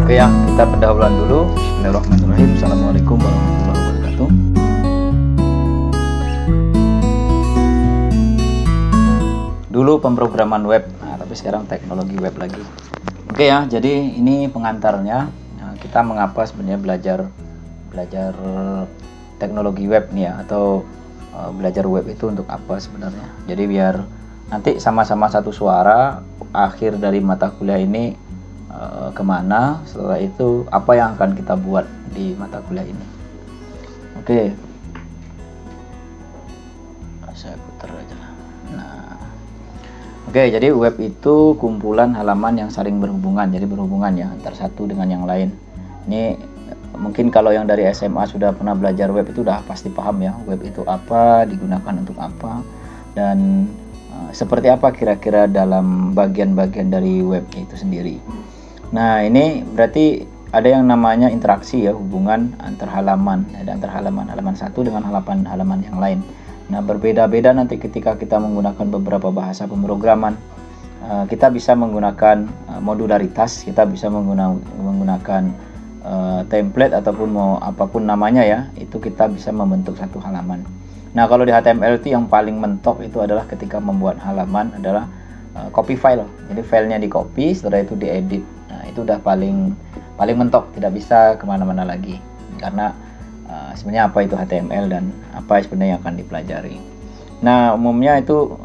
Oke ya, kita pendahuluan dulu. Bismillahirrahmanirrahim. Assalamualaikum warahmatullahi wabarakatuh. Dulu pemrograman web, tapi sekarang teknologi web lagi. Oke ya, jadi ini pengantarnya. Kita mengapa sebenarnya belajar teknologi web nih ya, atau belajar web itu untuk apa sebenarnya. Jadi biar nanti sama-sama satu suara, akhir dari mata kuliah ini kemana, setelah itu apa yang akan kita buat di mata kuliah ini. Oke, saya putar aja lah. Nah, oke, jadi web itu kumpulan halaman yang saling berhubungan, jadi berhubungan ya antar satu dengan yang lain. Ini mungkin kalau yang dari SMA sudah pernah belajar web itu udah pasti paham ya, web itu apa, digunakan untuk apa, dan seperti apa kira-kira dalam bagian-bagian dari web itu sendiri. Nah, ini berarti ada yang namanya interaksi ya, hubungan antar halaman, ada antar halaman satu dengan halaman yang lain. Nah, berbeda-beda nanti ketika kita menggunakan beberapa bahasa pemrograman. Kita bisa menggunakan modularitas, kita bisa menggunakan template ataupun mau apapun namanya ya, itu kita bisa membentuk satu halaman. Nah, kalau di HTML itu yang paling mentok itu adalah ketika membuat halaman adalah copy file. Jadi filenya di copy, setelah itu diedit. Nah, itu udah paling mentok, tidak bisa kemana-mana lagi. Karena sebenarnya apa itu HTML dan apa sebenarnya yang akan dipelajari. Nah, umumnya itu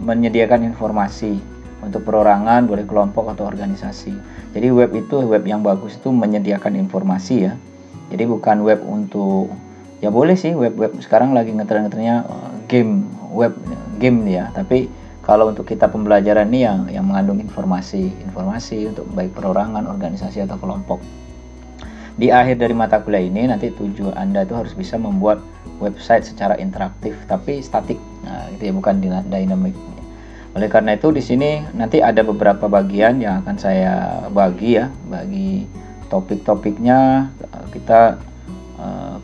menyediakan informasi untuk perorangan, boleh kelompok atau organisasi. Jadi web yang bagus itu menyediakan informasi ya. Jadi bukan web untuk, ya boleh sih web sekarang lagi ngetren-ngetrennya game ya, tapi kalau untuk kita pembelajaran ini yang mengandung informasi untuk baik perorangan, organisasi atau kelompok. Di akhir dari mata kuliah ini nanti tujuan Anda itu harus bisa membuat website secara interaktif tapi statik. Nah, itu ya, bukan dynamic. Oleh karena itu di sini nanti ada beberapa bagian yang akan saya bagi topik-topiknya, kita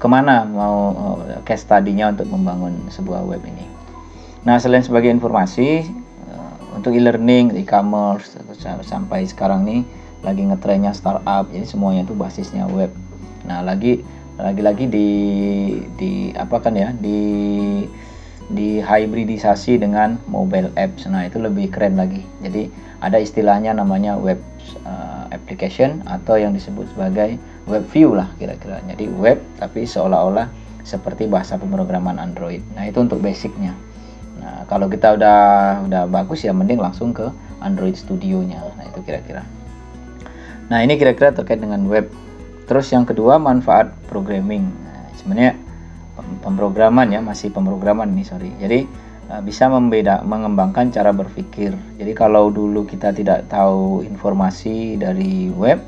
kemana mau case study-nya untuk membangun sebuah web ini. Nah, selain sebagai informasi untuk e-learning, e-commerce, sampai sekarang nih lagi ngetrennya startup, jadi semuanya itu basisnya web. Nah, lagi-lagi di hybridisasi dengan mobile apps. Nah, itu lebih keren lagi. Jadi ada istilahnya namanya web application atau yang disebut sebagai web view lah kira-kira. Jadi web tapi seolah-olah seperti bahasa pemrograman Android. Nah, itu untuk basicnya. Nah, kalau kita udah bagus ya mending langsung ke Android Studio-nya. Nah, itu kira-kira. Nah, ini kira-kira terkait dengan web. Terus yang kedua, manfaat programming. Nah, sebenarnya pemrograman ya, masih pemrograman nih, sorry. Jadi bisa mengembangkan cara berpikir. Jadi kalau dulu kita tidak tahu informasi dari web,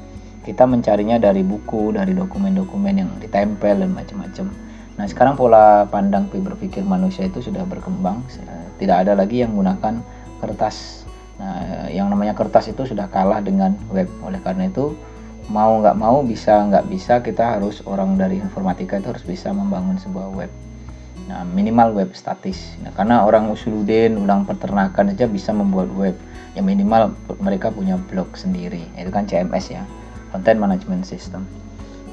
kita mencarinya dari buku, dari dokumen-dokumen yang ditempel dan macam-macam. Nah, sekarang pola pandang berpikir manusia itu sudah berkembang, tidak ada lagi yang menggunakan kertas. Nah, yang namanya kertas itu sudah kalah dengan web. Oleh karena itu, mau nggak mau, bisa nggak bisa, kita harus, orang dari informatika itu harus bisa membangun sebuah web. Nah, minimal web statis. Nah, karena orang usuludin, orang peternakan aja bisa membuat web. Ya minimal mereka punya blog sendiri. Itu kan CMS ya, Content Management System.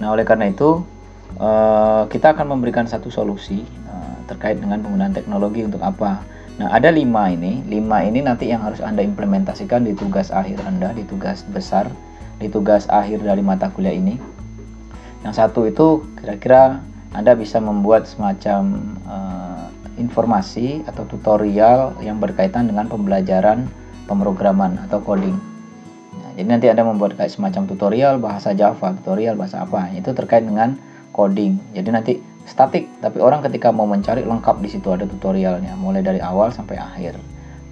Nah, oleh karena itu kita akan memberikan satu solusi terkait dengan penggunaan teknologi untuk apa. Nah, ada 5 ini nanti yang harus Anda implementasikan di tugas akhir Anda, di tugas besar, di tugas akhir dari mata kuliah ini. Yang satu itu kira-kira Anda bisa membuat semacam informasi atau tutorial yang berkaitan dengan pembelajaran pemrograman atau coding. Nah, jadi nanti Anda membuat kayak semacam tutorial bahasa Java, tutorial bahasa apa, itu terkait dengan coding. Jadi nanti statik, tapi orang ketika mau mencari lengkap di situ ada tutorialnya mulai dari awal sampai akhir.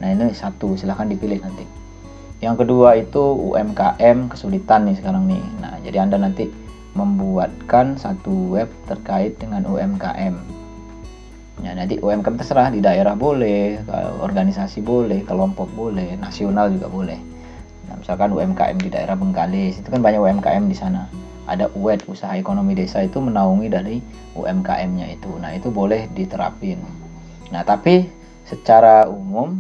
Nah, ini satu, silahkan dipilih nanti. Yang kedua itu UMKM, kesulitan nih sekarang nih. Nah, jadi Anda nanti membuatkan satu web terkait dengan UMKM. Nah, nanti UMKM terserah, di daerah boleh, organisasi boleh, kelompok boleh, nasional juga boleh. Nah, misalkan UMKM di daerah Bengkalis, itu kan banyak UMKM di sana. Ada UED, usaha ekonomi desa, itu menaungi dari UMKM-nya itu. Nah, itu boleh diterapin. Nah, tapi secara umum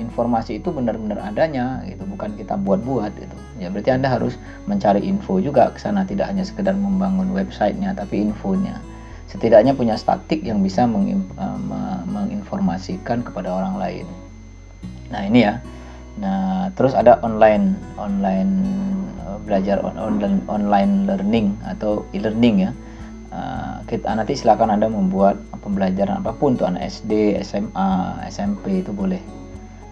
informasi itu benar-benar adanya gitu, bukan kita buat-buat gitu. Ya berarti Anda harus mencari info juga ke sana, tidak hanya sekedar membangun websitenya, tapi infonya. Setidaknya punya statik yang bisa menginformasikan kepada orang lain. Nah ini ya. Nah terus ada online belajar online learning atau e-learning ya. Kita nanti silakan Anda membuat pembelajaran apapun tuh, anak SD, SMA, SMP itu boleh,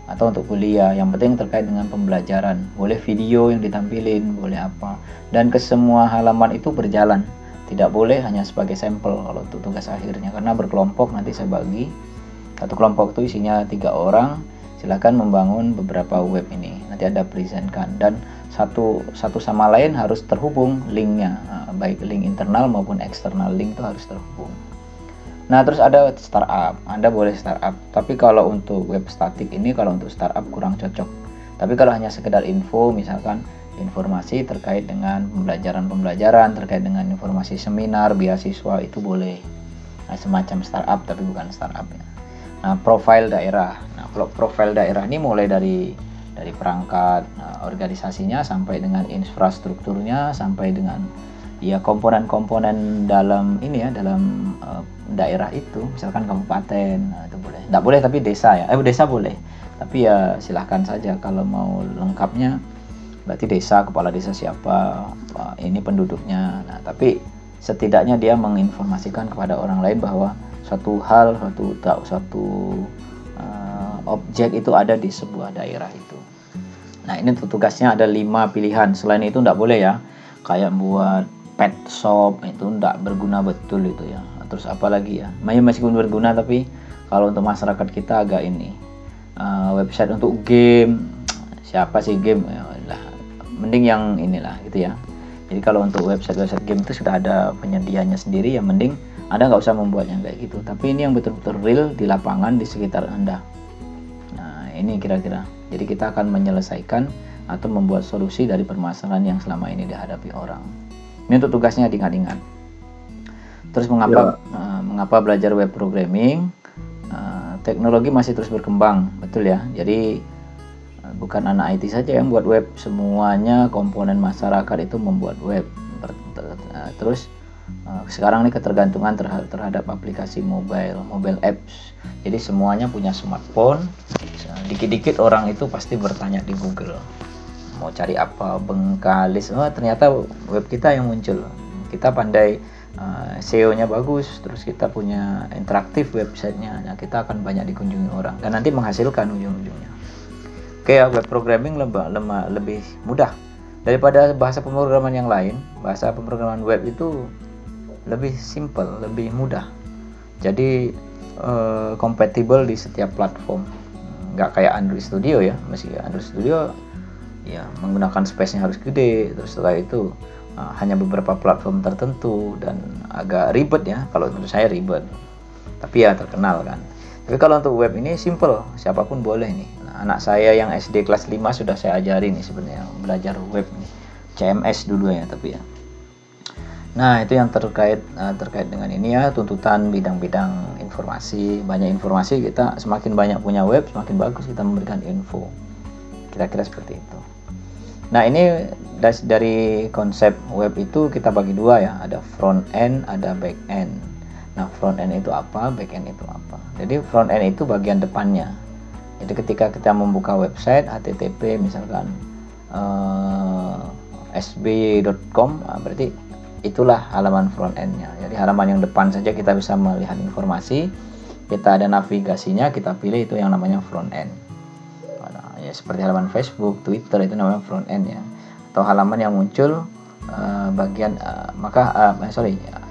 atau untuk kuliah, yang penting terkait dengan pembelajaran. Boleh video yang ditampilin, boleh apa, dan ke semua halaman itu berjalan, tidak boleh hanya sebagai sampel kalau untuk tugas akhirnya, karena berkelompok. Nanti saya bagi satu kelompok itu isinya 3 orang, silakan membangun beberapa web ini, nanti ada presentkan, dan satu sama lain harus terhubung linknya, baik link internal maupun eksternal link itu harus terhubung. Nah terus ada startup, Anda boleh startup, tapi kalau untuk web statik ini, kalau untuk startup kurang cocok. Tapi kalau hanya sekedar info, misalkan informasi terkait dengan pembelajaran, terkait dengan informasi seminar, beasiswa, itu boleh. Nah, semacam startup tapi bukan startup ya. Nah profil daerah, profil daerah ini mulai dari perangkat organisasinya sampai dengan infrastrukturnya, sampai dengan ya komponen-komponen dalam ini ya, dalam daerah itu, misalkan kabupaten, itu boleh. Nggak boleh tapi desa ya, desa boleh, tapi ya silahkan saja kalau mau lengkapnya, berarti desa, kepala desa siapa, ini penduduknya. Nah tapi setidaknya dia menginformasikan kepada orang lain bahwa suatu hal, suatu objek itu ada di sebuah daerah itu. Nah ini tugasnya ada 5 pilihan. Selain itu nggak boleh ya, kayak buat pet shop itu nggak berguna betul itu ya. Terus apa lagi ya, masih berguna tapi kalau untuk masyarakat kita agak ini, website untuk game, siapa sih game ya, lah mending yang inilah gitu ya. Jadi kalau untuk website game itu sudah ada penyediaannya sendiri, ya mending Anda nggak usah membuatnya kayak gitu, tapi ini yang betul-betul real di lapangan di sekitar Anda. Nah ini kira-kira, jadi kita akan menyelesaikan atau membuat solusi dari permasalahan yang selama ini dihadapi orang. Ini untuk tugasnya diingat-ingat. Terus mengapa belajar web programming? Teknologi masih terus berkembang, betul ya. Jadi bukan anak IT saja yang buat web, semuanya komponen masyarakat itu membuat web. Terus sekarang ini ketergantungan terhadap aplikasi mobile apps. Jadi semuanya punya smartphone. Dikit-dikit orang itu pasti bertanya di Google, mau cari apa, bengkalis, ternyata web kita yang muncul. Kita pandai, SEO-nya bagus, terus kita punya interaktif websitenya, nah kita akan banyak dikunjungi orang dan nanti menghasilkan ujung-ujungnya. Oke ya, web programming lebih mudah daripada bahasa pemrograman yang lain. Bahasa pemrograman web itu lebih simple, lebih mudah, jadi kompatibel di setiap platform. Nggak kayak Android Studio ya, meski Android Studio ya menggunakan space-nya harus gede, terus setelah itu hanya beberapa platform tertentu dan agak ribet ya, kalau menurut saya ribet, tapi ya terkenal kan. Tapi kalau untuk web ini simple, siapapun boleh nih. Nah, anak saya yang SD kelas 5 sudah saya ajari nih sebenarnya belajar web nih, CMS dulu ya tapi ya. Nah itu yang terkait dengan ini ya, tuntutan bidang-bidang informasi. Banyak informasi, kita semakin banyak punya web, semakin bagus kita memberikan info, kira-kira seperti itu. Nah ini dari konsep web itu kita bagi 2 ya, ada front end, ada back end. Nah front end itu apa, back end itu apa. Jadi front end itu bagian depannya. Jadi ketika kita membuka website http misalkan sby.com, berarti itulah halaman front end-nya. Jadi halaman yang depan saja kita bisa melihat informasi, kita ada navigasinya, kita pilih itu yang namanya front end. Nah, ya seperti halaman Facebook, Twitter itu namanya front end ya. Atau halaman yang muncul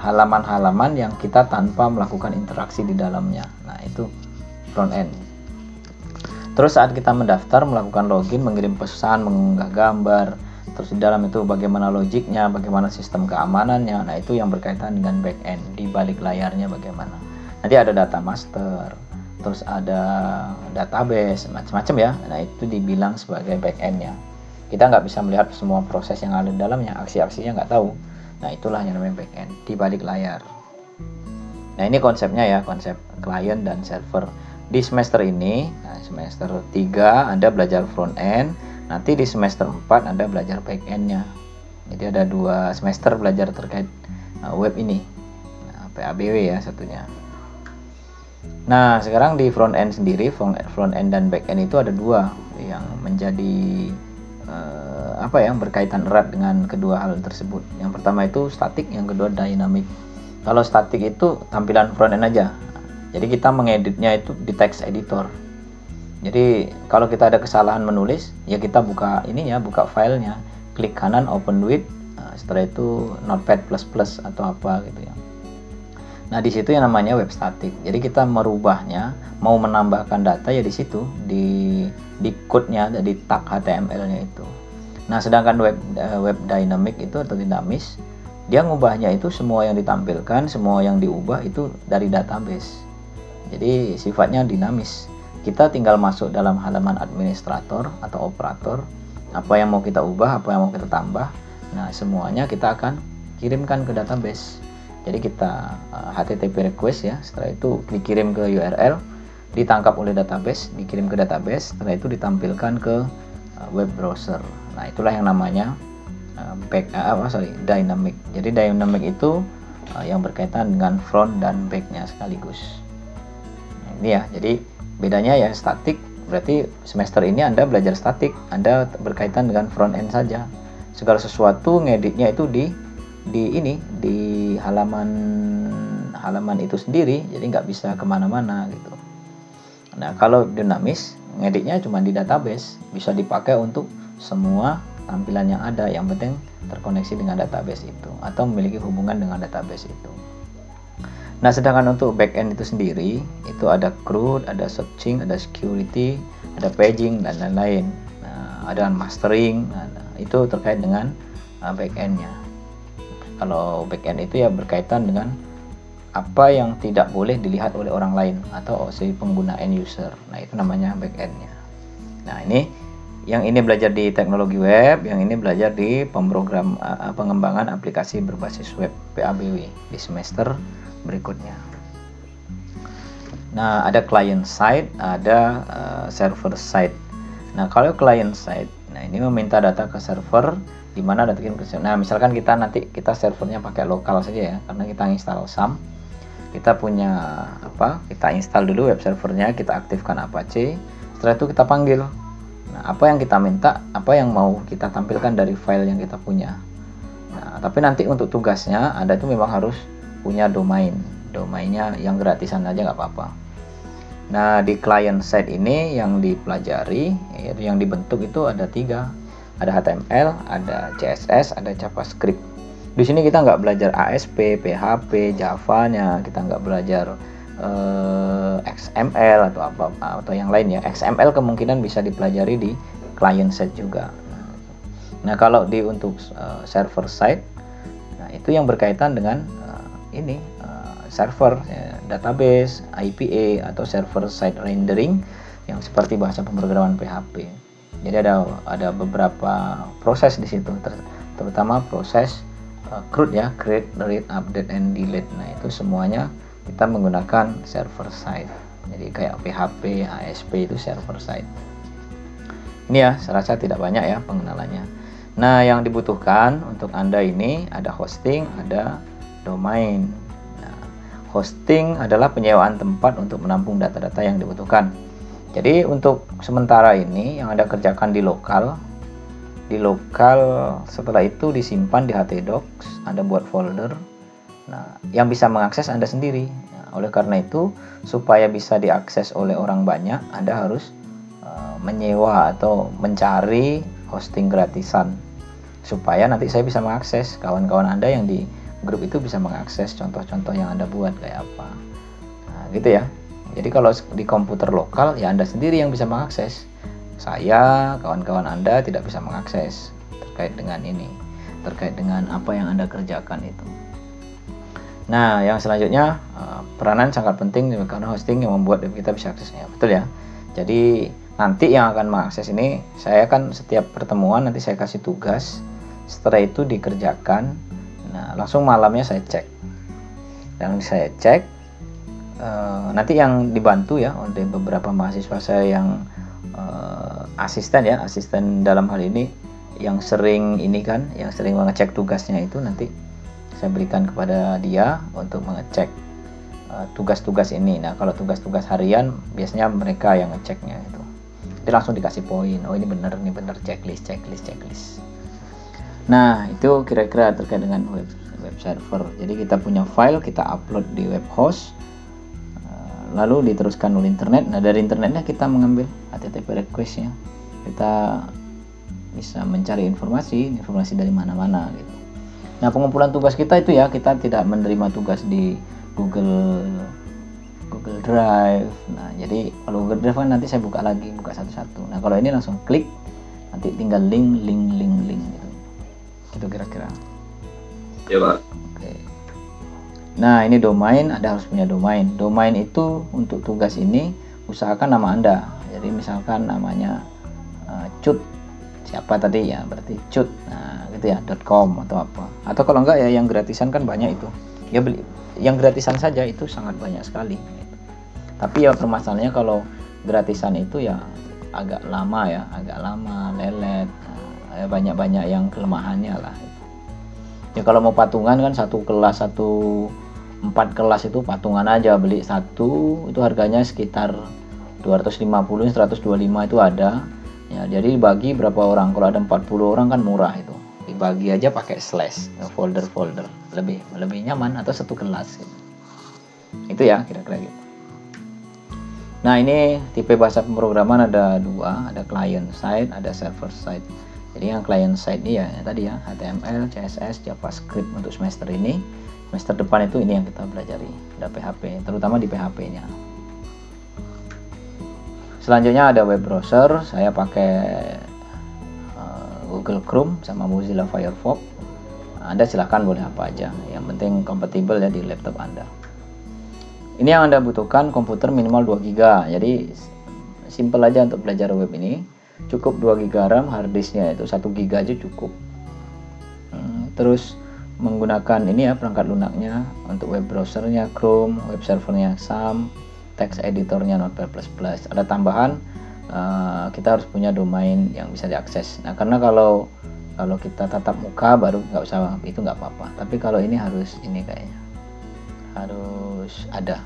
halaman-halaman yang kita tanpa melakukan interaksi di dalamnya. Nah, itu front end. Terus saat kita mendaftar, melakukan login, mengirim pesan, mengunggah gambar, terus di dalam itu bagaimana logiknya, bagaimana sistem keamanannya. Nah itu yang berkaitan dengan back end, di balik layarnya bagaimana. Nanti ada data master, terus ada database, macam-macam ya. Nah itu dibilang sebagai back endnya. Kita nggak bisa melihat semua proses yang ada di dalamnya, aksi-aksinya nggak tahu. Nah itulah yang namanya back end, di balik layar. Nah ini konsepnya ya, konsep client dan server. Di semester ini, semester 3 Anda belajar front end, Nanti di semester 4 Anda belajar back end-nya. Jadi ada 2 semester belajar terkait web ini. Nah, PABW ya satunya. Nah, sekarang di front end sendiri, front end dan back end itu ada 2 yang menjadi berkaitan erat dengan kedua hal tersebut. Yang pertama itu static, yang kedua dynamic. Kalau static itu tampilan front end aja. Jadi kita mengeditnya itu di text editor. Jadi kalau kita ada kesalahan menulis, ya kita buka buka filenya, klik kanan open with, setelah itu notepad++ atau apa gitu ya. Nah, di situ yang namanya web static. Jadi kita merubahnya, mau menambahkan data ya di situ, di code-nya, di tag HTML-nya itu. Nah, sedangkan web dynamic itu atau dinamis, dia ngubahnya itu semua yang ditampilkan, semua yang diubah itu dari database. Jadi sifatnya dinamis. Kita tinggal masuk dalam halaman administrator atau operator, apa yang mau kita ubah, apa yang mau kita tambah. Nah, semuanya kita akan kirimkan ke database. Jadi kita HTTP request ya, setelah itu dikirim ke URL, ditangkap oleh database, dikirim ke database, setelah itu ditampilkan ke web browser. Nah, itulah yang namanya dynamic. Jadi dynamic itu yang berkaitan dengan front dan back-nya sekaligus. Nah, ini ya, jadi bedanya ya static, berarti semester ini Anda belajar static, Anda berkaitan dengan front end saja. Segala sesuatu ngeditnya itu di halaman itu sendiri, jadi nggak bisa kemana-mana gitu. Nah, kalau dinamis ngeditnya cuma di database, bisa dipakai untuk semua tampilan yang ada, yang penting terkoneksi dengan database itu atau memiliki hubungan dengan database itu. Nah, sedangkan untuk backend itu sendiri, itu ada CRUD, ada searching, ada security, ada paging dan lain-lain. Nah, ada mastering, itu terkait dengan backend-nya. Kalau backend itu ya berkaitan dengan apa yang tidak boleh dilihat oleh orang lain atau si pengguna end user. Nah, itu namanya backend-nya. Nah, yang ini belajar di teknologi web, yang ini belajar di pengembangan aplikasi berbasis web PABW di semester berikutnya. Nah, ada client side, ada server side. Nah, kalau client side, nah ini meminta data ke server, di mana data kirim ke server. Nah, misalkan kita servernya pakai lokal saja ya, karena kita install SAM. Kita punya kita install dulu web servernya, kita aktifkan Apache. Setelah itu kita panggil. Nah, apa yang kita minta, apa yang mau kita tampilkan dari file yang kita punya. Nah, tapi nanti untuk tugasnya Anda itu memang harus punya domainnya yang gratisan aja nggak apa-apa. Nah, di client side ini yang dipelajari, yang dibentuk itu ada 3. Ada HTML, ada CSS, ada JavaScript. Di sini kita nggak belajar ASP, PHP, Java-nya, kita nggak belajar XML atau yang lain ya. XML kemungkinan bisa dipelajari di client side juga. Nah, kalau untuk server side, nah itu yang berkaitan dengan server, database, IPA atau server side rendering yang seperti bahasa pemrograman PHP. Jadi ada beberapa proses di situ, terutama proses CRUD ya, create, read, update, and delete. Nah, itu semuanya kita menggunakan server side. Jadi kayak PHP, ASP itu server side. Ini ya, saya rasa tidak banyak ya pengenalannya. Nah, yang dibutuhkan untuk Anda ini ada hosting, ada domain. Nah, hosting adalah penyewaan tempat untuk menampung data-data yang dibutuhkan. Jadi untuk sementara ini yang Anda kerjakan di lokal, setelah itu disimpan di htdocs, Anda buat folder. Nah, yang bisa mengakses Anda sendiri. Nah, oleh karena itu, supaya bisa diakses oleh orang banyak, Anda harus menyewa atau mencari hosting gratisan, supaya nanti saya bisa mengakses, kawan-kawan Anda yang di grup itu bisa mengakses contoh-contoh yang Anda buat kayak apa. Nah, gitu ya. Jadi kalau di komputer lokal ya Anda sendiri yang bisa mengakses. Saya, kawan-kawan Anda tidak bisa mengakses terkait dengan ini, terkait dengan apa yang Anda kerjakan itu. Nah, yang selanjutnya peranan sangat penting karena hosting yang membuat kita bisa aksesnya, betul ya. Jadi nanti yang akan mengakses ini, saya kan setiap pertemuan nanti saya kasih tugas, setelah itu dikerjakan. Nah, langsung malamnya saya cek, dan saya cek. Nanti yang dibantu ya oleh beberapa mahasiswa saya yang asisten ya, asisten dalam hal ini yang sering yang sering mengecek tugasnya itu nanti saya berikan kepada dia untuk mengecek tugas-tugas ini. Nah, kalau tugas-tugas harian biasanya mereka yang ngeceknya itu. Jadi langsung dikasih poin. Oh, ini benar checklist. Nah, itu kira-kira terkait dengan web server. Jadi kita punya file, kita upload di web host, lalu diteruskan oleh internet. Nah, dari internetnya kita mengambil HTTP request-nya. Kita bisa mencari informasi dari mana-mana gitu. Nah, pengumpulan tugas kita itu ya, kita tidak menerima tugas di Google Drive. Nah, jadi kalau Google Drive kan nanti saya buka satu-satu. Nah, kalau ini langsung klik, nanti tinggal link gitu. Itu kira-kira. Ya, Pak. Oke. Nah, ini domain, Anda harus punya domain. Domain itu untuk tugas ini usahakan nama Anda. Jadi misalkan namanya cut siapa tadi ya, berarti cut. Nah, gitu ya, .com atau apa. Atau kalau enggak ya yang gratisan kan banyak itu. Ya beli yang gratisan saja itu sangat banyak sekali. Tapi ya permasalahannya kalau gratisan itu ya agak lama, lelet. Nah, banyak yang kelemahannya lah. Ya kalau mau patungan kan 4 kelas itu patungan aja, beli satu itu harganya sekitar 250, 125 itu ada. Ya, jadi dibagi berapa orang? Kalau ada 40 orang kan murah itu. Dibagi aja pakai slash, folder lebih nyaman, atau satu kelas gitu. Itu ya kira-kira gitu. Nah, ini tipe bahasa pemrograman ada 2, ada client side, ada server side. Jadi yang client side ini ya tadi ya, HTML, CSS, JavaScript untuk semester ini. Semester depan itu ini yang kita pelajari, ada PHP, terutama di PHP-nya. Selanjutnya ada web browser, saya pakai Google Chrome sama Mozilla Firefox. Anda silahkan boleh apa aja, yang penting kompatibel ya di laptop Anda. Ini yang Anda butuhkan, komputer minimal 2 GB. Jadi simple aja untuk belajar web ini. Cukup 2 GB RAM, hard disknya itu 1 GB aja cukup. Terus menggunakan ini ya perangkat lunaknya, untuk web browsernya Chrome, web servernya XAMPP, text editornya Notepad++. Ada tambahan, kita harus punya domain yang bisa diakses. Nah, karena kalau kita tatap muka baru nggak usah, itu nggak apa-apa. Tapi kalau ini harus ini kayaknya harus ada.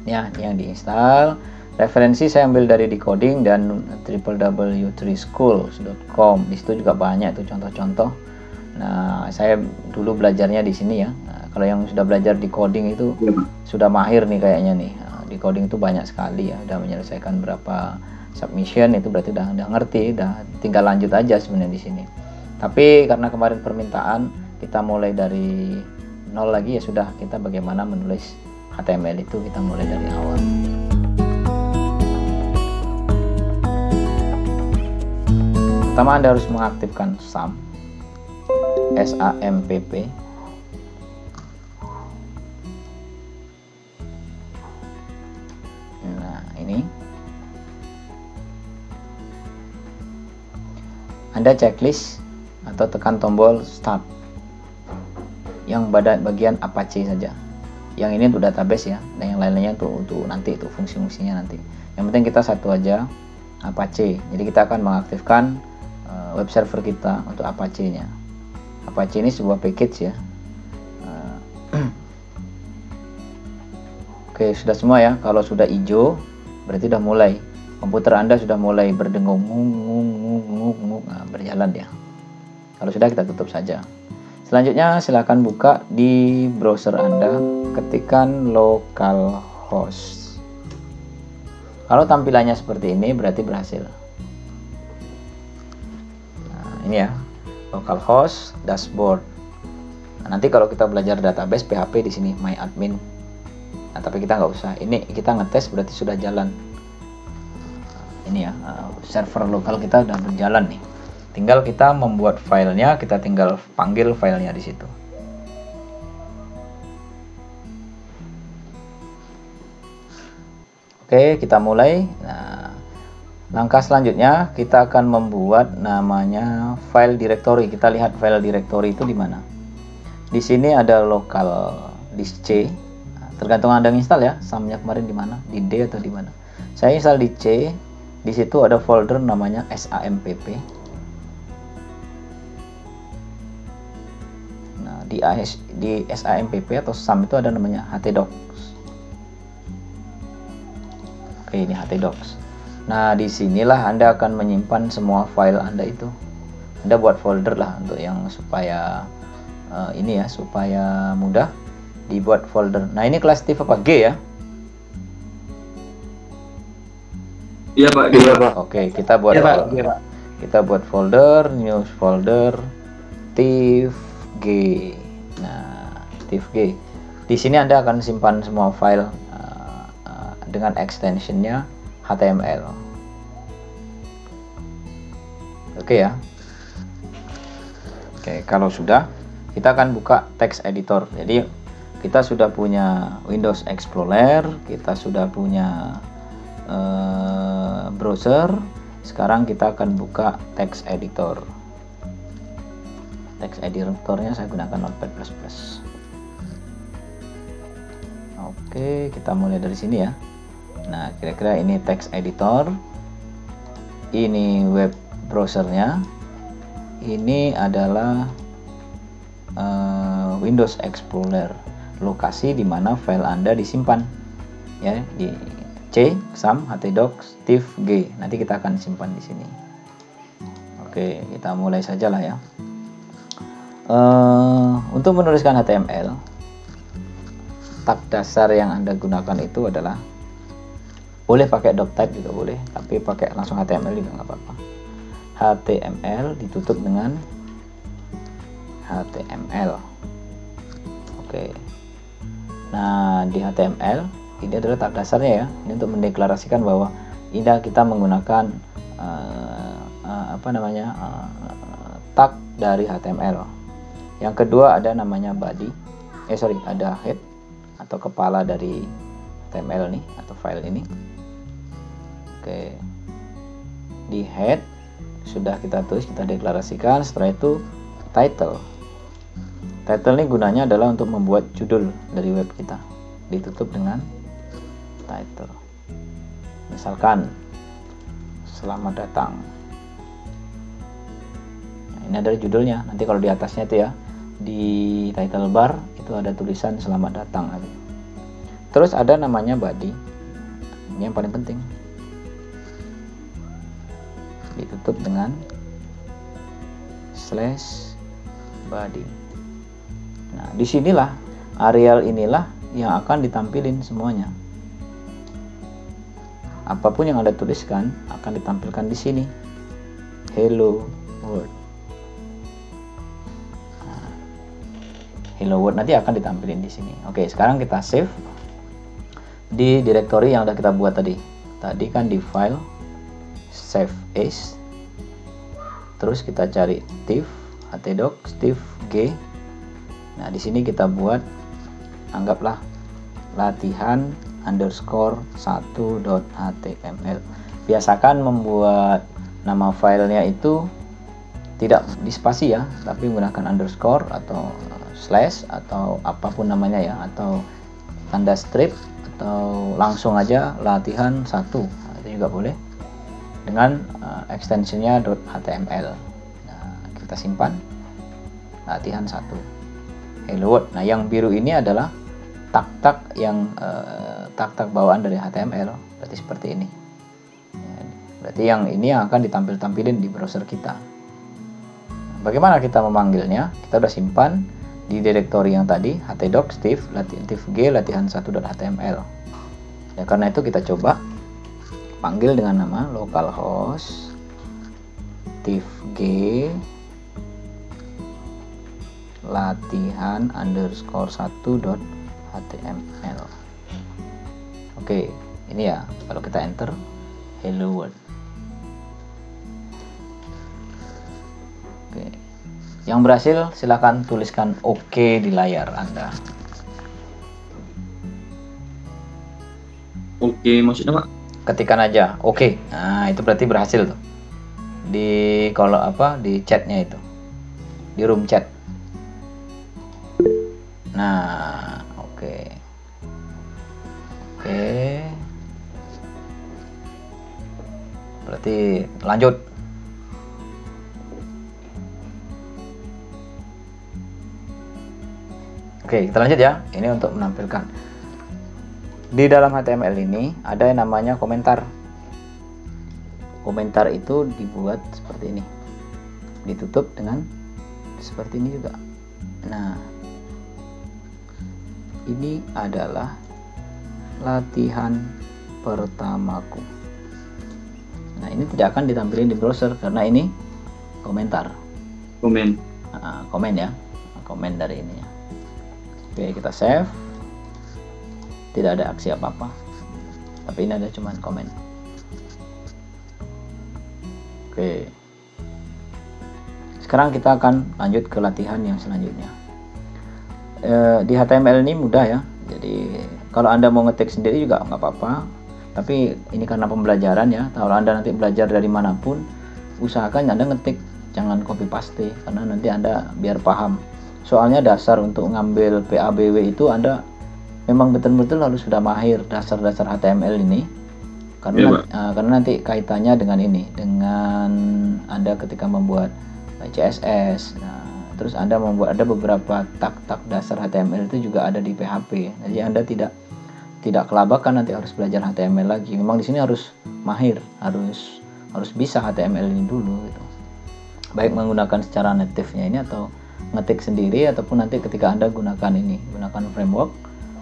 Ya, ini yang diinstal. Referensi saya ambil dari Decoding dan www.3schools.com. Di situ juga banyak itu contoh-contoh. Nah, saya dulu belajarnya di sini ya. Nah, kalau yang sudah belajar Decoding itu sudah mahir nih kayaknya nih. Decoding itu banyak sekali ya, udah menyelesaikan berapa submission, itu berarti udah ngerti, udah tinggal lanjut aja sebenarnya di sini. Tapi karena kemarin permintaan kita mulai dari nol lagi, ya sudah, kita bagaimana menulis HTML itu kita mulai dari awal. Pertama Anda harus mengaktifkan SAMPP. Nah, ini Anda checklist atau tekan tombol start yang bagian Apache saja. Yang ini untuk database ya, dan yang lain-lainnya untuk nanti, itu fungsi-fungsinya nanti. Yang penting kita satu aja, Apache. Jadi kita akan mengaktifkan web server kita untuk Apache-nya. Apache ini sebuah package ya. Oke, sudah semua ya. Kalau sudah hijau berarti sudah mulai, komputer Anda sudah mulai berdengung, nah, berjalan ya. Kalau sudah, kita tutup saja. Selanjutnya silakan buka di browser Anda, ketikkan localhost. Kalau tampilannya seperti ini berarti berhasil. Nah, ini ya, localhost dashboard. Nah, nanti kalau kita belajar database PHP di sini my admin. Nah, tapi kita nggak usah. Ini kita ngetes berarti sudah jalan. Ini ya, server lokal kita udah berjalan nih. Tinggal kita membuat filenya, kita tinggal panggil filenya di situ. Oke, kita mulai. Nah, langkah selanjutnya kita akan membuat namanya file directory. Kita lihat file directory itu di mana. Di sini ada local disk C. Tergantung Anda install ya, SAM-nya kemarin di mana, di D atau di mana. Saya install di C. Di situ ada folder namanya SAMPP. Nah, di SAMPP atau SAM itu ada namanya htdocs. Oke, ini htdocs. Nah, disinilah Anda akan menyimpan semua file Anda itu. Anda buat folder lah untuk yang supaya ini ya, supaya mudah dibuat folder. Nah, ini kelas Steve apa G ya? Iya Pak, iya Pak. Oke, kita buat Iya, Pak. folder. Iya, Pak. Kita buat folder, new folder, Steve G. Nah, Steve G. Di sini Anda akan simpan semua file dengan extensionnya HTML. Oke ya. Oke, kalau sudah, kita akan buka text editor. Jadi kita sudah punya Windows Explorer, kita sudah punya browser. Sekarang kita akan buka text editor. Text editornya saya gunakan Notepad++. Oke, kita mulai dari sini ya. Nah, kira-kira ini text editor, ini web browsernya, ini adalah Windows Explorer, lokasi di mana file Anda disimpan ya, di C, SAM, htdocs, Steve G. Nanti kita akan simpan di sini. Oke, kita mulai saja lah ya. Untuk menuliskan HTML, tag dasar yang Anda gunakan itu adalah, boleh pakai doctype juga boleh, tapi pakai langsung HTML juga nggak apa-apa. HTML ditutup dengan HTML. Oke. Nah, di HTML ini adalah tag dasarnya ya. Ini untuk mendeklarasikan bahwa kita menggunakan tag dari HTML. Yang kedua ada namanya body. Ada head atau kepala dari HTML nih atau file ini. Oke. Di head sudah kita tulis, kita deklarasikan. Setelah itu title. Title ini gunanya adalah untuk membuat judul dari web kita. Ditutup dengan title. Misalkan selamat datang. Nah, ini adalah judulnya. Nanti kalau di atasnya itu ya, di title bar itu ada tulisan selamat datang. Terus ada namanya body. Ini yang paling penting. Ditutup dengan /body. Nah, disinilah areal inilah yang akan ditampilin semuanya. Apapun yang Anda tuliskan akan ditampilkan di sini. Hello world. Nah, hello world nanti akan ditampilin di sini. Oke, sekarang kita save di directory yang sudah kita buat tadi. Tadi kan di file save as. Terus kita cari Steve htdocs Steve G. Nah, di sini kita buat, anggaplah latihan _1.html. Biasakan membuat nama filenya itu tidak dispasi ya, tapi menggunakan underscore atau slash atau apapun namanya ya, atau tanda strip atau langsung aja latihan 1. Itu juga boleh dengan extensionnya .html. Nah, kita simpan latihan 1 hello world. Nah, yang biru ini adalah tag-tag yang tag-tag bawaan dari HTML. Berarti seperti ini ya, berarti yang ini yang akan ditampilin di browser kita. Bagaimana kita memanggilnya? Kita udah simpan di directory yang tadi, htdocs Steve G latihan 1.html ya. Karena itu kita coba panggil dengan nama localhost Steve G latihan _1.html. Oke, ini ya, kalau kita enter hello world. Oke, yang berhasil silakan tuliskan oke di layar Anda. Oke, maksudnya Pak? Ketikan aja oke. Nah, itu berarti berhasil tuh. Di kalau di chatnya itu, di room chat. Nah, oke. berarti lanjut. Oke, kita lanjut ya. Ini untuk menampilkan. Di dalam HTML ini ada yang namanya komentar. Komentar itu dibuat seperti ini. Ditutup dengan seperti ini juga. Nah, ini adalah latihan pertamaku. Nah, ini tidak akan ditampilkan di browser karena ini komentar. Komen. Komen ya. Komen dari ini ya. Oke, kita save. Tidak ada aksi apa-apa, tapi ini ada cuman komen. Oke, sekarang kita akan lanjut ke latihan yang selanjutnya. Di HTML ini mudah ya, jadi kalau Anda mau ngetik sendiri juga nggak apa-apa, tapi ini karena pembelajaran ya. Kalau Anda nanti belajar dari manapun, usahakan Anda ngetik, jangan copy paste, karena nanti Anda biar paham. Soalnya dasar untuk ngambil PABW itu Anda memang betul-betul harus sudah mahir dasar-dasar HTML ini, karena karena nanti kaitannya dengan ini, dengan Anda ketika membuat CSS. Nah, terus Anda membuat ada beberapa tag-tag dasar HTML itu juga ada di PHP. Jadi Anda tidak kelabakan nanti harus belajar HTML lagi. Memang di sini harus mahir, harus bisa HTML ini dulu gitu. Baik menggunakan secara native-nya ini atau ngetik sendiri, ataupun nanti ketika Anda gunakan framework,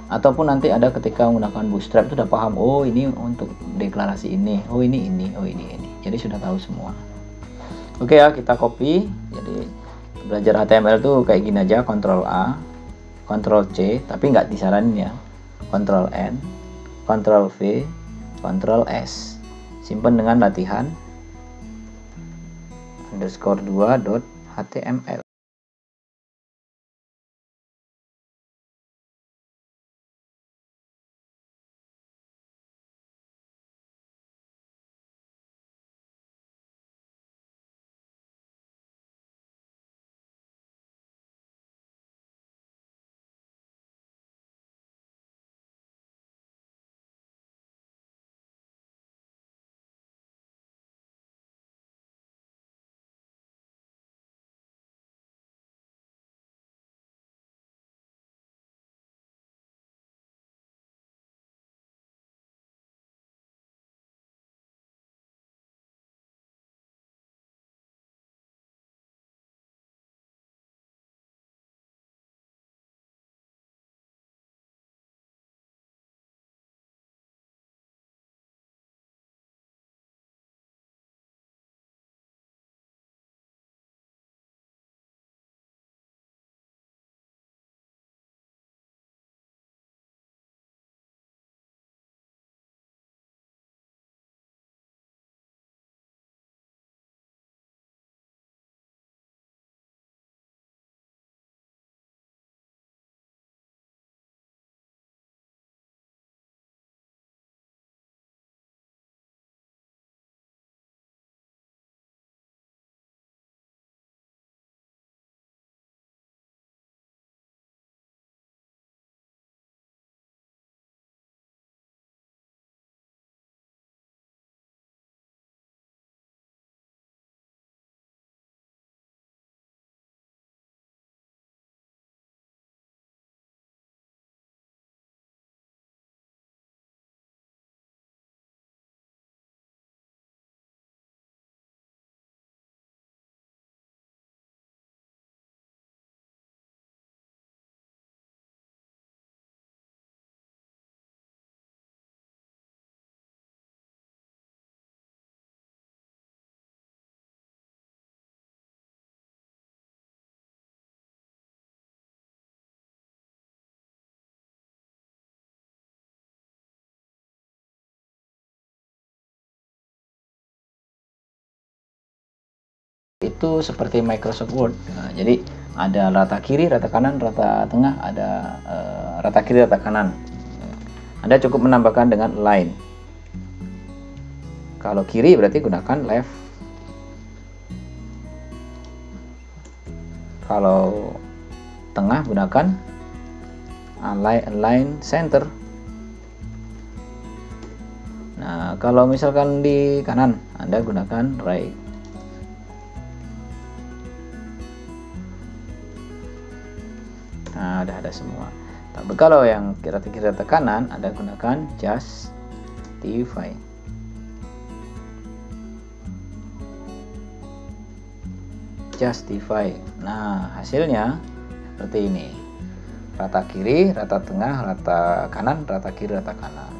ataupun nanti ada ketika menggunakan Bootstrap itu udah paham, oh ini untuk deklarasi ini, oh ini, oh ini. Jadi sudah tahu semua. Oke ya, kita copy. Jadi belajar HTML tuh kayak gini aja, Ctrl A, Ctrl C, tapi nggak disaranin ya. Ctrl N, Ctrl V, Ctrl S. Simpan dengan latihan _2.html. Itu seperti Microsoft Word. Nah, jadi ada rata kiri, rata kanan, rata tengah, ada rata kiri, rata kanan. Anda cukup menambahkan dengan line. Kalau kiri berarti gunakan left. Kalau tengah gunakan align center. Nah, kalau misalkan di kanan, Anda gunakan right. Nah, ada semua. Tapi kalau yang kira-kira kanan, Anda gunakan justify. Justify. Nah, hasilnya seperti ini. Rata kiri, rata tengah, rata kanan, rata kiri, rata kanan.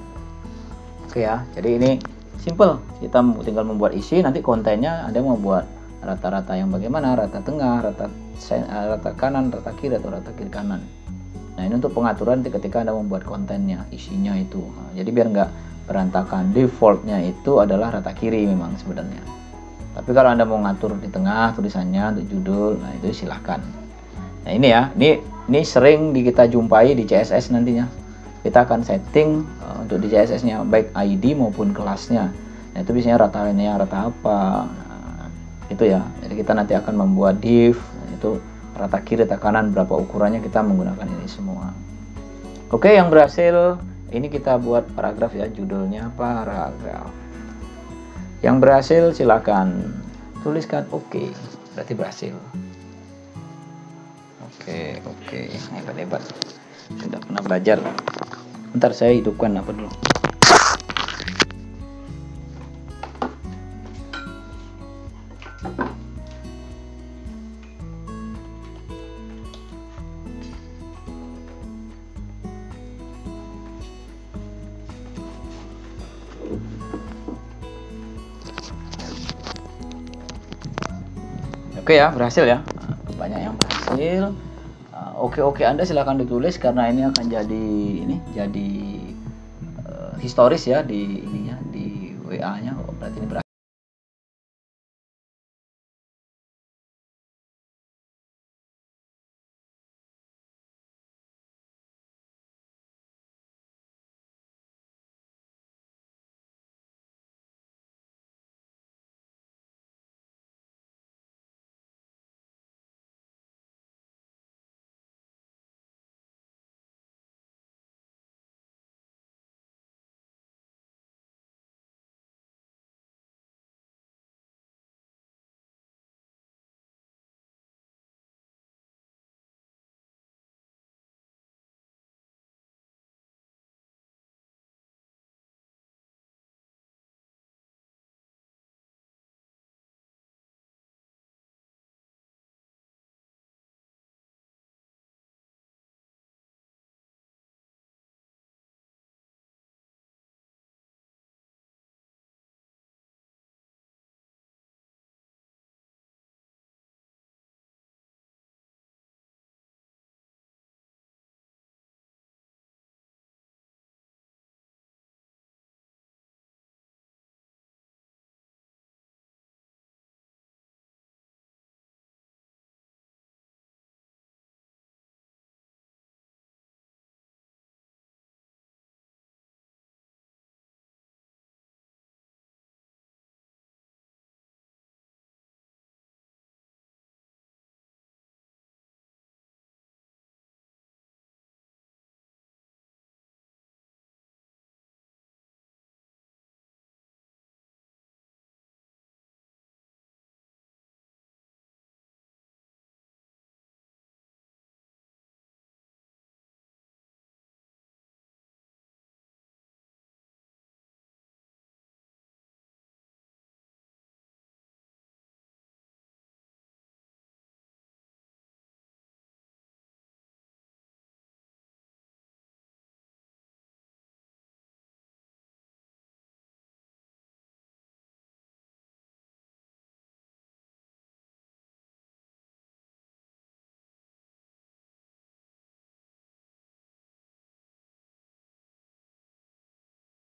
Oke ya, jadi ini simple. Kita tinggal membuat isi, nanti kontennya Anda mau buat rata-rata yang bagaimana, rata tengah, rata kanan, rata kiri, atau rata kiri kanan. Nah, ini untuk pengaturan ketika Anda membuat kontennya, isinya itu. Nah, jadi biar nggak berantakan, defaultnya itu adalah rata kiri memang sebenarnya. Tapi kalau Anda mau ngatur di tengah tulisannya untuk judul, nah itu silahkan. Nah ini ya, ini sering kita jumpai di CSS nantinya. Kita akan setting untuk di CSS-nya baik ID maupun kelasnya. Nah itu biasanya rata linear, rata apa, nah, itu ya. Jadi kita nanti akan membuat div, itu rata kiri, rata kanan, berapa ukurannya, kita menggunakan ini semua. Oke, yang berhasil ini kita buat paragraf ya, judulnya paragraf. Yang berhasil silakan tuliskan oke, berarti berhasil. Oke, hebat, sudah pernah belajar. Bentar, saya hidupkan apa dulu. Oke ya, berhasil ya, banyak yang berhasil. Oke Anda silahkan ditulis karena ini akan jadi historis ya di WA-nya. Berarti ini berhasil.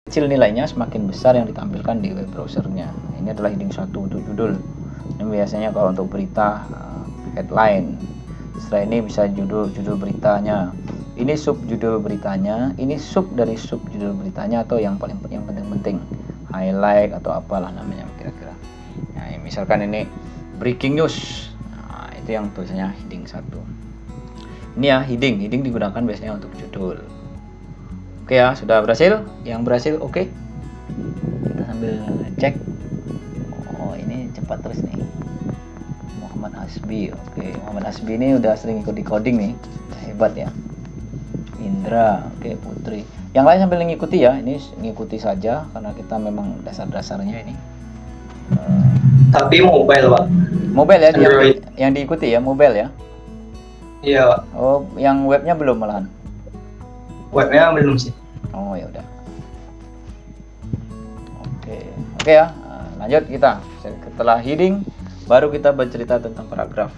Kecil nilainya semakin besar yang ditampilkan di web browsernya. Ini adalah heading 1 untuk judul. Ini biasanya kalau untuk berita headline. Setelah ini bisa judul beritanya. Ini sub judul beritanya. Ini sub dari sub judul beritanya, atau yang penting highlight atau apalah namanya kira-kira. Nah, misalkan ini breaking news. Nah, itu yang tulisannya heading 1. Ini ya heading digunakan biasanya untuk judul. Oke ya, sudah berhasil. Yang berhasil oke. sambil cek. Oh, ini cepat terus nih. Muhammad Hasbi. Oke, Muhammad Hasbi ini udah sering ikut di coding nih. Hebat ya. Indra, oke, Putri. Yang lain sambil ngikuti ya. Ini ngikuti saja karena kita memang dasar-dasarnya ini. Tapi mobile, Pak. Mobile ya, yang diikuti ya, mobile ya. Iya, Pak. Oh, yang webnya belum malahan. Webnya belum sih. Oh, ya udah. Oke ya. Lanjut kita. Setelah heading baru kita bercerita tentang paragraf.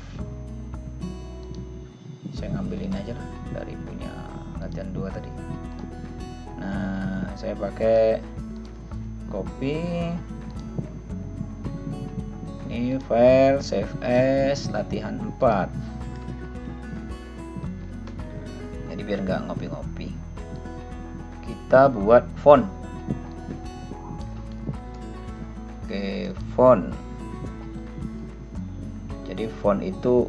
Saya ngambilin aja lah dari punya latihan 2 tadi. Nah, saya pakai copy. Ini file save as latihan 4. Jadi biar nggak ngopi-ngopi, kita buat font. Oke, font. Jadi font itu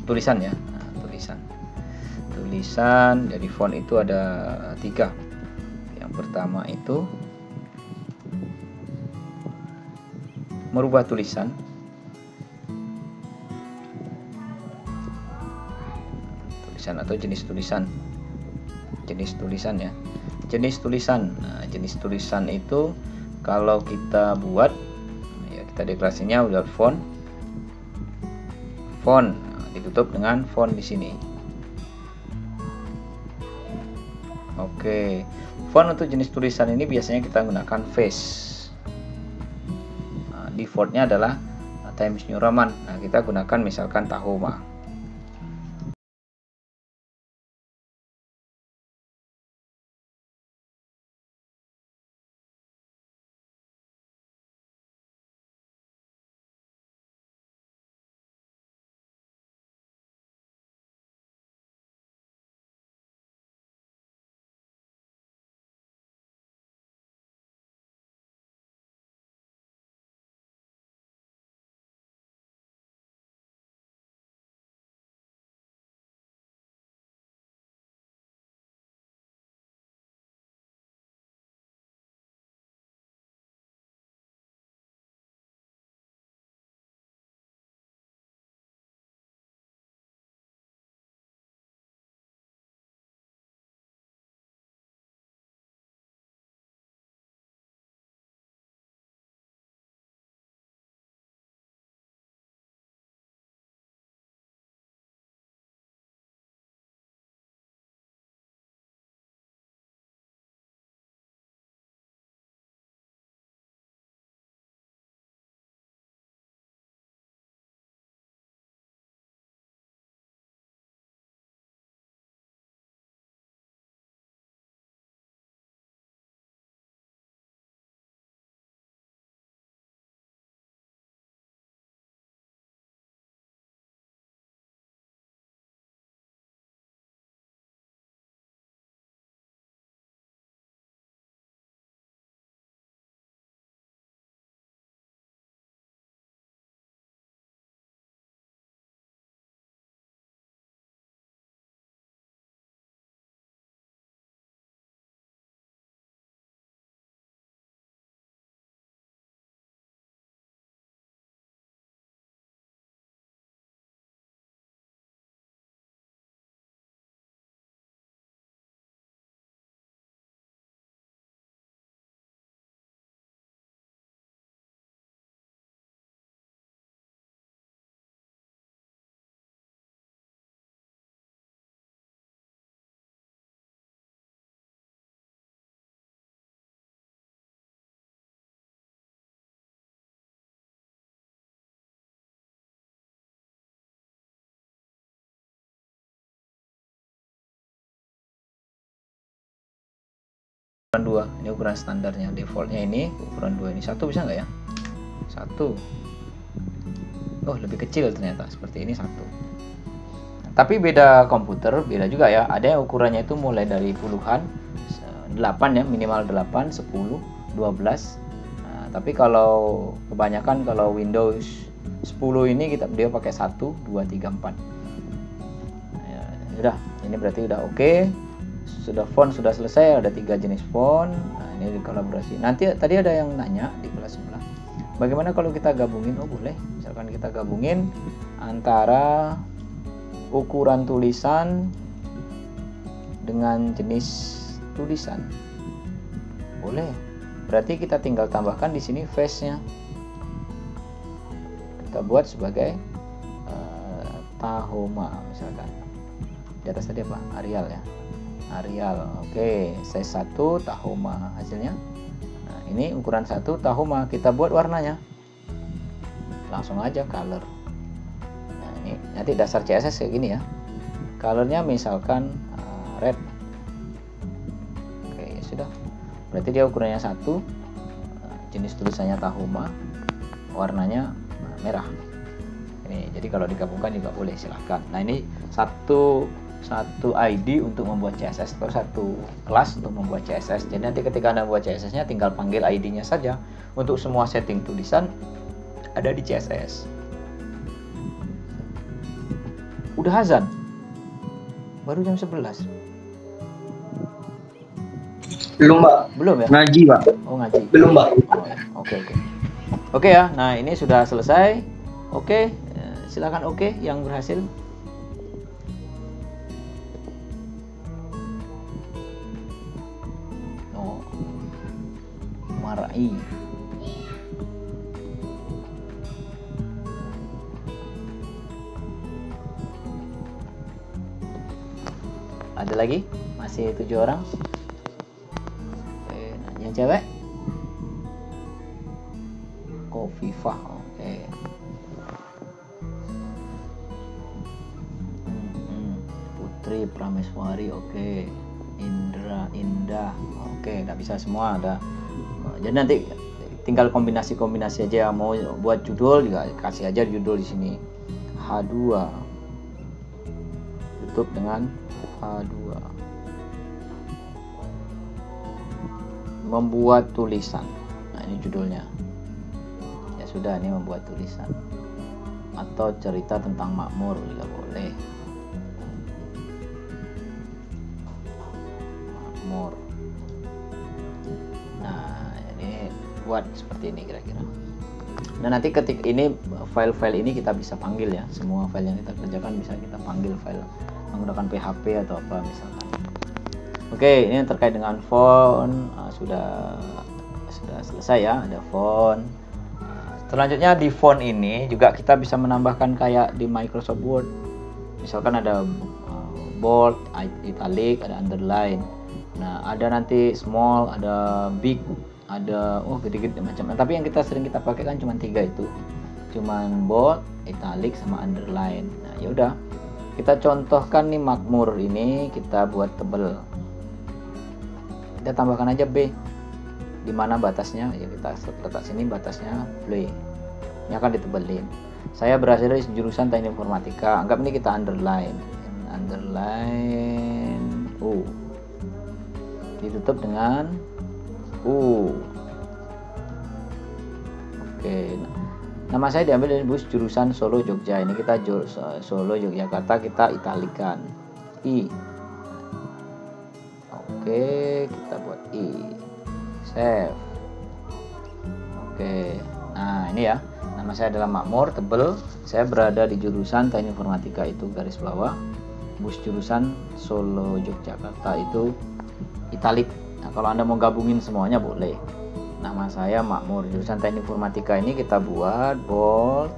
tulisan ya. Nah, tulisan. Jadi font itu ada 3. Yang pertama itu merubah tulisan. Atau jenis tulisan ya. Jenis tulisan itu kalau kita buat ya, kita deklarasinya udah font ditutup dengan font di sini. Oke, font untuk jenis tulisan ini biasanya kita gunakan face. Defaultnya adalah Times New Roman. Nah, kita gunakan misalkan Tahoma. Ukuran 2, ini ukuran standarnya, defaultnya ini ukuran 2. Ini 1 bisa nggak ya? 1. Oh, lebih kecil ternyata, seperti ini 1. Tapi beda komputer, beda juga ya. Ada yang ukurannya itu mulai dari puluhan, 8 ya, minimal 8, 10, 12. Nah, tapi kalau kebanyakan kalau Windows 10 ini dia pakai 1, 2, 3, 4. Ya, udah, ini berarti udah oke. sudah font sudah selesai, ada 3 jenis font. Nah, ini kolaborasi. Nanti tadi ada yang nanya di kelas sebelah, bagaimana kalau kita gabungin? Oh boleh, misalkan kita gabungin antara ukuran tulisan dengan jenis tulisan, boleh. Berarti kita tinggal tambahkan di sini face-nya. Kita buat sebagai Tahoma misalkan. Di atas tadi apa? Arial ya. Arial. Oke, size 1 Tahoma hasilnya. Nah, ini ukuran 1 Tahoma, kita buat warnanya. Langsung aja color. Nah, ini nanti dasar CSS kayak gini ya. Colornya misalkan red. Oke, ya sudah. Berarti dia ukurannya 1, jenis tulisannya Tahoma, warnanya merah. Ini jadi kalau digabungkan juga boleh, silahkan. Nah, ini satu ID untuk membuat CSS, atau satu kelas untuk membuat CSS. Jadi nanti ketika Anda buat CSS-nya tinggal panggil ID-nya saja. Untuk semua setting tulisan ada di CSS. Udah azan? Baru jam 11. Belum, Pak. Belum ya? Ngaji, Pak. Oh, ngaji. Belum, Pak. Oh, oke. Oke ya. Nah, ini sudah selesai. Oke, silakan oke yang berhasil. Oh. Marai. Ada lagi? Masih 7 orang. Yang cewek Kofifah, oke. Putri Prameswari, oke. Indah, oke. Nggak bisa semua ada. Jadi nanti tinggal kombinasi aja. Mau buat judul juga kasih aja judul di sini. H2 tutup dengan H2. Membuat tulisan. Nah, ini judulnya. Ya sudah, ini membuat tulisan. Atau cerita tentang makmur juga boleh. Makmur. Nah, ini buat seperti ini kira-kira. Nah, nanti ketika ini file-file ini kita bisa panggil ya. Semua file yang kita kerjakan bisa kita panggil file menggunakan PHP atau apa misalkan. Oke, ini terkait dengan font sudah selesai ya, ada font. Selanjutnya di font ini juga kita bisa menambahkan kayak di Microsoft Word. Misalkan ada bold, italic, ada underline. Nah, ada nanti small, ada big, ada gede-gede macam. Tapi yang sering kita pakai kan cuma 3 itu. Cuman bold, italic sama underline. Nah, ya udah. Kita contohkan nih makmur ini kita buat tebel. Kita tambahkan aja B. Di mana batasnya? Ya kita letak sini batasnya B. Ini akan ditebelin. Saya berasal dari jurusan Teknik Informatika. Anggap ini kita underline. Underline U. Ditutup dengan U. Oke. Nama saya diambil dari bus jurusan Solo Jogja. Ini kita Solo Yogyakarta, kita italikan I. Oke, kita buat I. Save. Oke. Nah, ini ya. Nama saya adalah Makmur, tebel. Saya berada di jurusan Teknik Informatika itu garis bawah. Bus jurusan Solo Yogyakarta itu italic. Nah, kalau Anda mau gabungin semuanya boleh. Nama saya Makmur, jurusan Teknik Informatika ini kita buat bold.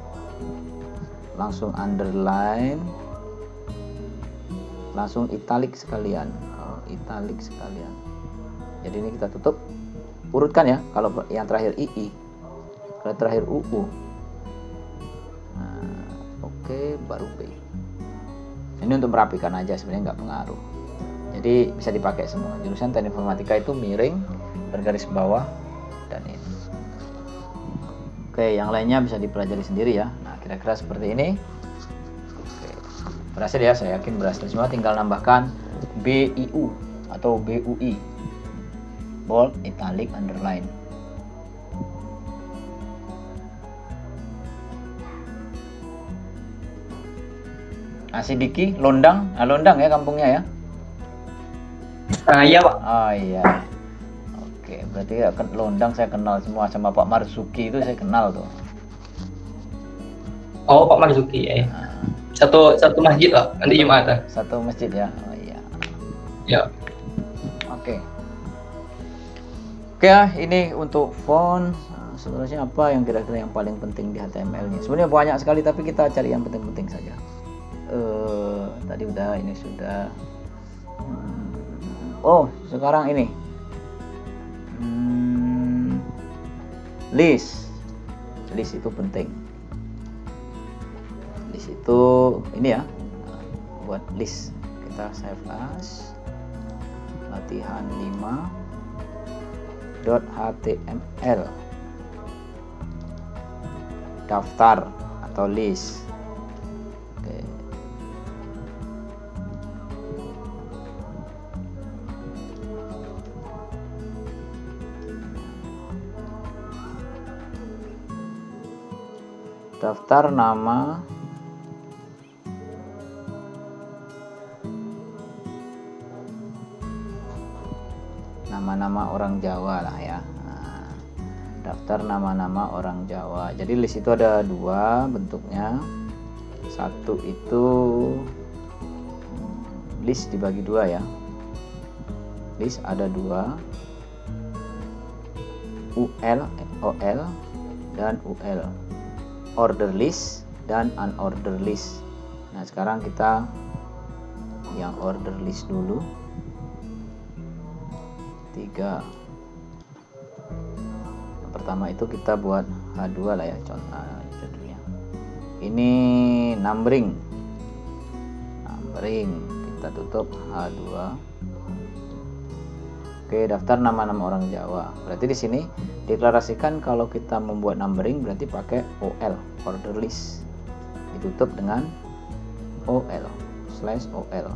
Langsung underline. Langsung italic sekalian. Italic sekalian. Jadi ini kita tutup, urutkan ya. Kalau yang terakhir II, kalau terakhir UU. Nah, oke, baru B. Ini untuk merapikan aja, sebenarnya nggak pengaruh. Jadi bisa dipakai semua. Jurusan Teknik Informatika itu miring, bergaris bawah, dan ini. Oke, yang lainnya bisa dipelajari sendiri ya. Nah, kira-kira seperti ini. Oke, berhasil ya, saya yakin berhasil semua. Tinggal nambahkan BIU atau BUI, bold, italic, underline. Asidiki, Londang, londang ya kampungnya ya. Iya Pak. Oh iya. Oke, berarti ya, Londang saya kenal semua, sama Pak Marzuki itu saya kenal tuh. Oh Pak Marzuki ya. Nah, Satu masjid Pak, nanti Jumatan. satu masjid ya. Oh iya. Ya. Oke. Oke ya, ini untuk font. Sebenarnya apa yang kira-kira yang paling penting di HTML-nya? Sebenarnya banyak sekali, tapi kita cari yang penting-penting saja. Tadi udah, ini sudah. Oh, sekarang ini. List itu penting. List itu ini ya, buat list. Kita save as latihan 5.html, daftar atau list. Oke. Daftar nama nama-nama orang Jawa lah ya. Nah, daftar nama-nama orang Jawa. Jadi list itu ada dua bentuknya. Satu itu list dibagi dua ya. List ada dua, OL dan UL. Order list dan unorder list. Nah, sekarang kita yang order list dulu. 3. Yang pertama itu kita buat H2 lah ya, contohnya. Ini numbering. Kita tutup H2. Oke, daftar nama-nama orang Jawa. Berarti di sini deklarasikan kalau kita membuat numbering berarti pakai OL, order list. Ditutup dengan OL/OL.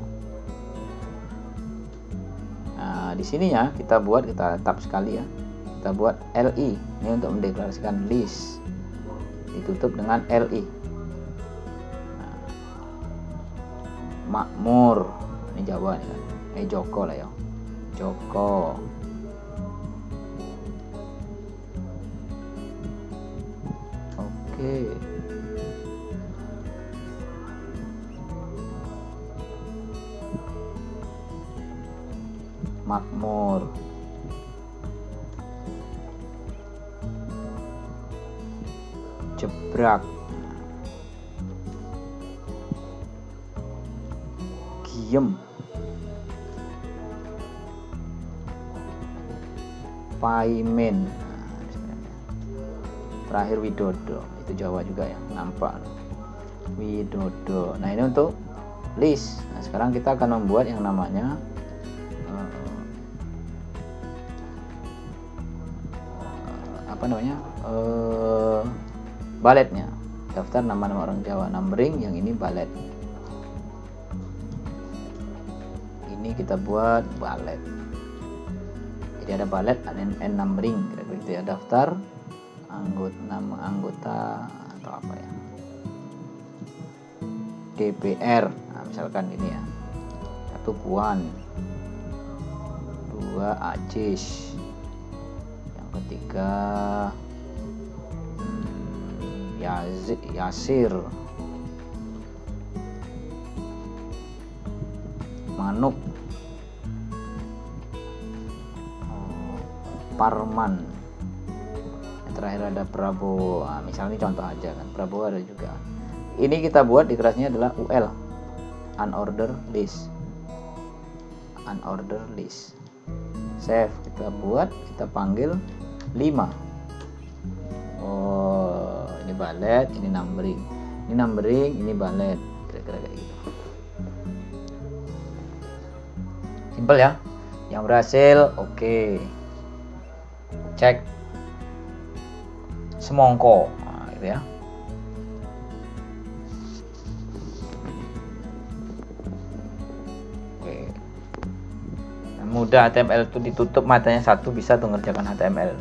Nah, di sininya kita tab sekali ya. Kita buat LI. Ini untuk mendeklarasikan list. Ditutup dengan LI. Nah, makmur. Ini Jawa nih kan. Joko lah ya. Joko. Oke. Makmur. Jebrak. Giem. Paimin. Terakhir Widodo, itu Jawa juga ya, nampak Widodo. Nah, ini untuk list. Nah, sekarang kita akan membuat yang namanya baletnya. Daftar nama-nama orang Jawa, numbering, yang ini balet. Ini kita buat balet. Jadi ada balet and numbering, kira-kira gitu ya. Daftar nama anggota atau apa ya, DPR. Nah, misalkan ini ya, 1 Puan, 2 Acis, yang ketiga Yasir, Manuk, Parman. Yang terakhir ada Prabowo. Nah, misalnya contoh aja kan, Prabowo ada juga. Ini kita buat deklarasinya adalah UL, unorder list. Save, kita buat, kita panggil 5. Oh, ini balet, ini numbering. Ini balet, kira-kira kayak gitu. Simple ya. Yang berhasil, oke. Cek semongko, nah, gitu ya. Oke. Nah, mudah HTML itu ditutup matanya satu, bisa tuh ngerjakan HTML.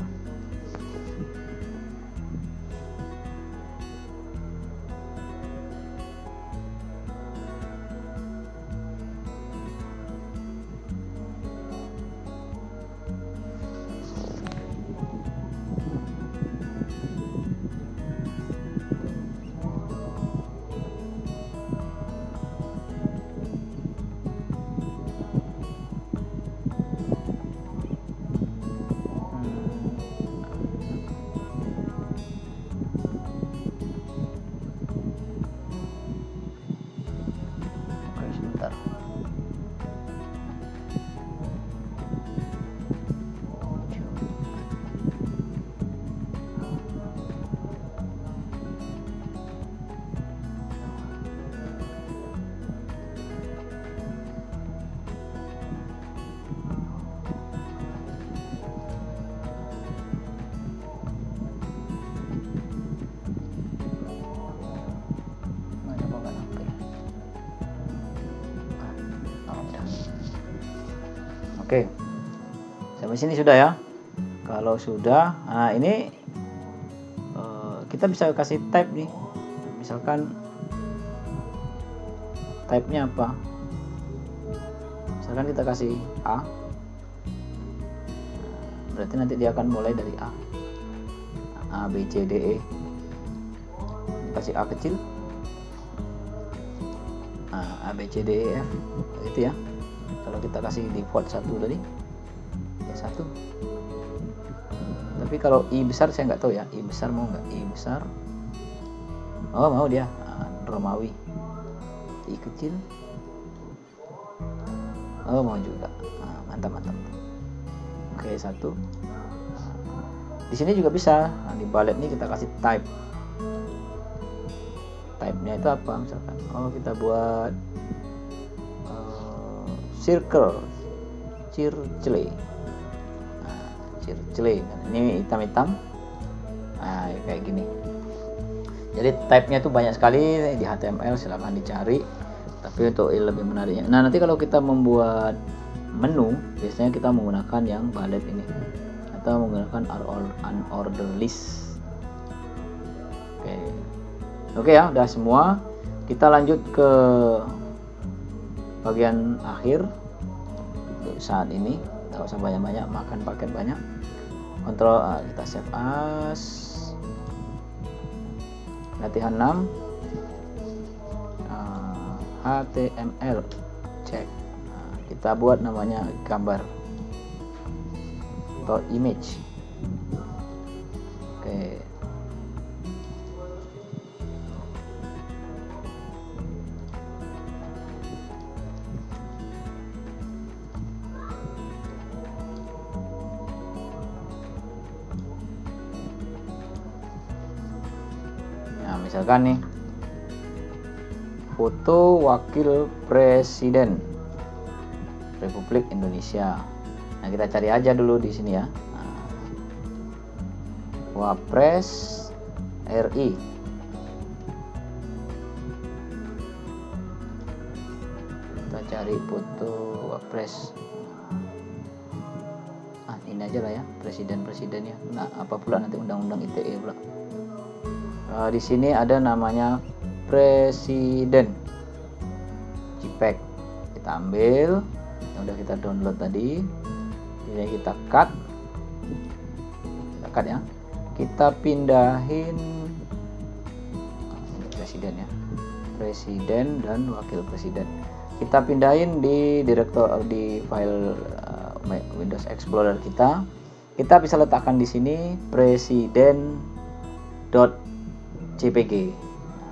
Oke, sampai sini sudah ya. Kalau sudah, nah ini kita bisa kasih type nih. Misalkan type-nya apa? Misalkan kita kasih A, berarti nanti dia akan mulai dari A, B, C, D, E. Kasih A kecil, A, B, C, D, E, F, gitu ya. Kalau kita kasih default 1 tadi, ya 1. Tapi kalau I besar saya nggak tahu ya, I besar mau nggak? I besar, oh mau dia, Romawi. I kecil, oh mau juga. Mantap. Oke, 1. Di sini juga bisa. Di ballet ini kita kasih type. Type-nya itu apa? Misalkan, kita buat circle, circle. Circle. Ini hitam-hitam. Kayak gini. Jadi type-nya itu banyak sekali di HTML, silahkan dicari. Tapi untuk lebih menariknya, nah nanti kalau kita membuat menu, biasanya kita menggunakan yang ballet ini atau menggunakan unordered list. Oke ya, udah semua. Kita lanjut ke bagian akhir untuk saat ini. Tidak usah banyak-banyak makan paket banyak. Kontrol kita save as. Latihan 6. HTML cek. Kita buat namanya gambar atau image. Oke. Nah, misalkan nih foto wakil presiden Republik Indonesia. Nah, kita cari aja dulu di sini ya. Wapres RI. Kita cari foto Wapres. Ini aja lah ya, presiden-presidennya. Nah, apa pula nanti undang-undang ITE pula. Di sini ada namanya presiden JPEG. Kita ambil yang udah kita download tadi, ini kita cut ya, kita pindahin presiden ya, presiden dan wakil presiden, kita pindahin di di file Windows Explorer kita bisa letakkan di sini presiden.jpg.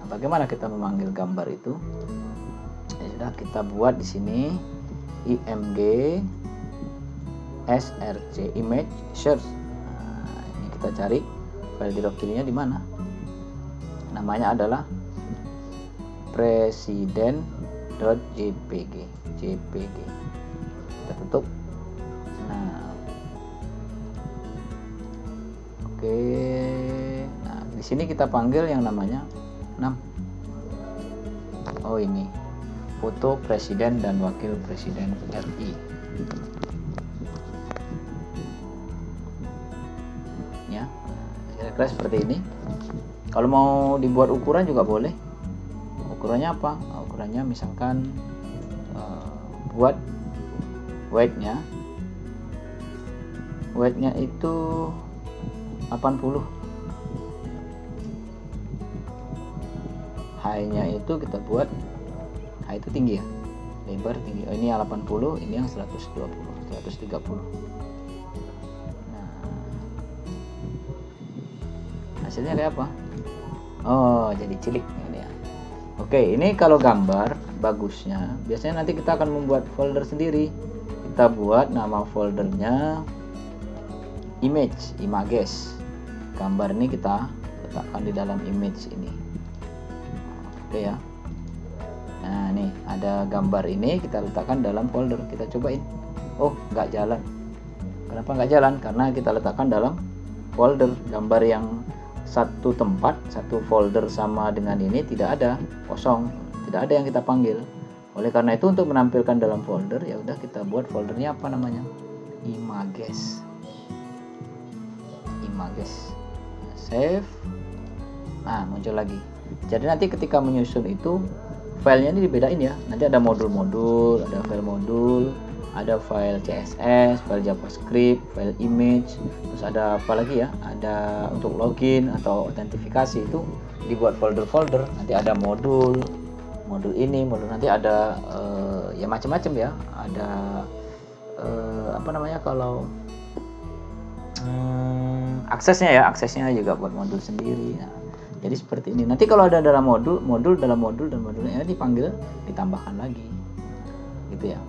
Bagaimana kita memanggil gambar itu? Ya sudah, kita buat di sini img src image search. Ini kita cari file directory-nya di mana. Namanya adalah presiden.jpg. Kita tutup. Nah, oke. Nah, di sini kita panggil yang namanya 6. Ini foto presiden dan wakil presiden RI ya. Kira-kira seperti ini. Kalau mau dibuat ukuran juga boleh. Ukurannya apa? Ukurannya misalkan buat weight-nya itu 80. High-nya itu kita buat, high itu tinggi ya, lebar tinggi. Ini yang 80, ini yang 120, 130. Nah, hasilnya kayak apa? Jadi cilik ini ya. Oke, ini kalau gambar bagusnya, biasanya nanti kita akan membuat folder sendiri. Kita buat nama foldernya images. Gambar ini kita letakkan di dalam image ini. Oke ya. Nah, nih ada gambar ini kita letakkan dalam folder. Kita cobain. Nggak jalan. Kenapa nggak jalan? Karena kita letakkan dalam folder. Gambar yang satu tempat, satu folder sama dengan ini tidak ada, kosong, tidak ada yang kita panggil. Oleh karena itu untuk menampilkan dalam folder ya udah kita buat foldernya apa namanya? Images. Save. Nah, muncul lagi. Jadi nanti ketika menyusun itu filenya ini dibedain ya. Nanti ada modul-modul, ada file modul, ada file CSS, file JavaScript, file image, terus ada apa lagi ya? Ada untuk login atau autentifikasi itu dibuat folder-folder. Nanti ada modul ini, modul nanti ada ya macam-macam ya. Ada apa namanya kalau aksesnya juga buat modul sendiri. Nah, jadi seperti ini. Nanti kalau ada dalam modul dan modulnya dipanggil, ditambahkan lagi, gitu ya.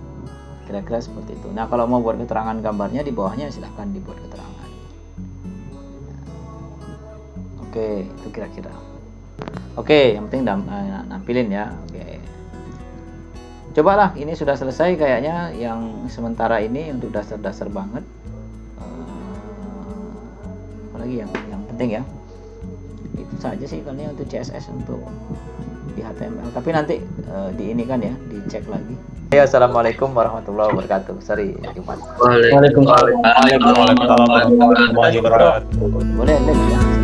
Kira-kira seperti itu. Nah, kalau mau buat keterangan gambarnya di bawahnya silahkan dibuat keterangan. Oke, itu kira-kira. Oke, yang penting nampilin ya. Oke. Cobalah, ini sudah selesai kayaknya yang sementara ini untuk dasar-dasar banget. Apalagi yang penting ya. Itu saja sih kali untuk CSS untuk di HTML. Tapi nanti di ini kan ya, dicek lagi. Ya, assalamualaikum warahmatullahi wabarakatuh. Sorry, Jumat. Waalaikumsalam. Waalaikumsalam warahmatullahi wabarakatuh. Boleh ya.